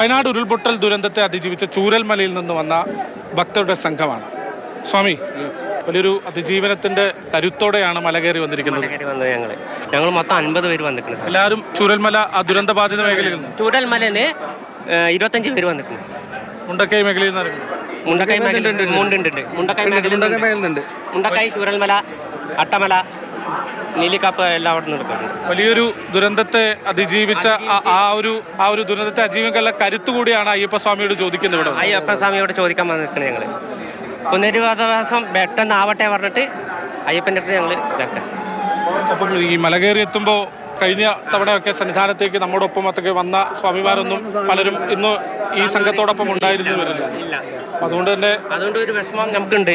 വയനാട് ഉരുൾപൊട്ടൽ ദുരന്തത്തെ അതിജീവിച്ച ചൂരൽമലയിൽ നിന്ന് വന്ന ഭക്തരുടെ സംഘമാണ്. സ്വാമി, വലിയൊരു അതിജീവനത്തിന്റെ കരുത്തോടെയാണ് മല കയറി വന്നിരിക്കുന്നത്. ഞങ്ങൾ മൊത്തം 50 പേര് വന്നിട്ടുണ്ട്. എല്ലാവരും ചൂരൽമല ചൂരൽബാധിത മേഖലയിൽ നിന്ന്. ചൂരൽമലന്ന് 25 പേര് വന്നിട്ടുണ്ട്. മുണ്ടക്കൈ മേഖലയിൽ നിന്ന്. മുണ്ടക്കൈ, ചൂരൽമല, അട്ടമല, നീലിക്കാപ്പ് എല്ലാം അവിടെ നിൽക്കുന്നുണ്ട്. വലിയൊരു ദുരന്തത്തെ അതിജീവിച്ച ആ ഒരു ദുരന്തത്തെ അതിജീവിക്കാനുള്ള കരുത്തു കൂടിയാണ് അയ്യപ്പസ്വാമിയോട് ചോദിക്കുന്നത്. ഇവിടെ അയ്യപ്പസ്വാമിയോട് ചോദിക്കാൻ വന്നിരിക്കുന്നത് ഞങ്ങൾ. പുനരധിവാസം പെട്ടെന്ന് ആവട്ടെ പറഞ്ഞിട്ട് അയ്യപ്പൻ്റെ അടുത്ത് ഞങ്ങൾ ഇതാക്കാം. അപ്പം ഈ മല കയറി എത്തുമ്പോൾ കഴിഞ്ഞ തവണയൊക്കെ സന്നിധാനത്തേക്ക് നമ്മോടൊപ്പം അതൊക്കെ വന്ന സ്വാമിമാരൊന്നും പലരും ഇന്ന് ഈ സംഘത്തോടൊപ്പം ഉണ്ടായിരുന്നു വരില്ല. അതുകൊണ്ട് ഒരു വിഷമം നമുക്കുണ്ട്.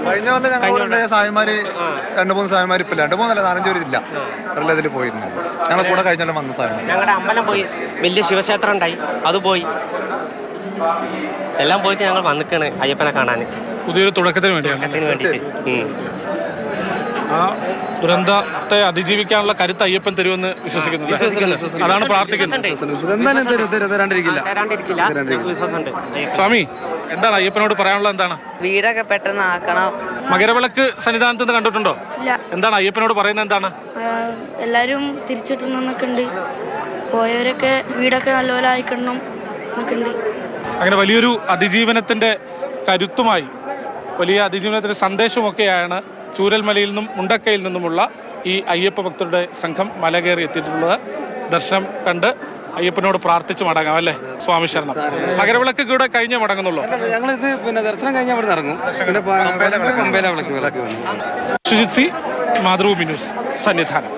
കഴിഞ്ഞ കൊല്ലം ഞങ്ങളുടെ സായിമാര് 2-3 സായിമാര് ഇപ്പൊ 2-3 4-5 പേരില്ല ഇതിൽ പോയിരുന്നു. ഞങ്ങളെ കൂടെ കഴിഞ്ഞ കൊല്ലം വന്ന സായിമാർ. ഞങ്ങളുടെ അമ്പലം പോയി, വലിയ ശിവക്ഷേത്രം ഉണ്ടായി, അത് പോയി, എല്ലാം പോയിട്ട് ഞങ്ങൾ വന്നിക്കാണ് അയ്യപ്പനെ കാണാൻ. പുതിയൊരു തുടക്കത്തിന് വേണ്ടിയിട്ട് ആ ദുരന്തത്തെ അതിജീവിക്കാനുള്ള കരുത്ത് അയ്യപ്പൻ തരുമെന്ന് വിശ്വസിക്കുന്നു. അതാണ് പ്രാർത്ഥിക്കുന്നത്. സ്വാമി, എന്താണ് അയ്യപ്പനോട് പറയാനുള്ളത്? എന്താണ്? വീടൊക്കെ പെട്ടെന്ന് ആക്കണം. മകരവിളക്ക് സന്നിധാനത്ത് നിന്ന് കണ്ടിട്ടുണ്ടോ? എന്താണ് അയ്യപ്പനോട് പറയുന്നത്? എന്താണ്? എല്ലാരും തിരിച്ചിട്ടുന്നൊക്കെ ഉണ്ട്. പോയവരൊക്കെ വീടൊക്കെ നല്ലപോലെ ആയിക്കണം എന്നൊക്കെ ഉണ്ട്. അങ്ങനെ വലിയൊരു അതിജീവനത്തിന്റെ കരുത്തുമായി വലിയ അതിജീവനത്തിന്റെ സന്ദേശമൊക്കെയാണ് ചൂരൽമലയിൽ നിന്നും മുണ്ടക്കയിൽ നിന്നുമുള്ള ഈ അയ്യപ്പ ഭക്തരുടെ സംഘം മല കയറി എത്തിയിട്ടുള്ളത്. ദർശനം കണ്ട് അയ്യപ്പനോട് പ്രാർത്ഥിച്ച് മടങ്ങാം അല്ലേ? സ്വാമി ശരണം. മകരവിളക്ക് കൂടെ കഴിഞ്ഞേ മടങ്ങുന്നുള്ളൂ. ഞങ്ങളിത് ദർശനം കഴിഞ്ഞാൽ ഇവിടെ ഇറങ്ങും. Sujith C, Mathrubhumi news, Sannidhanam.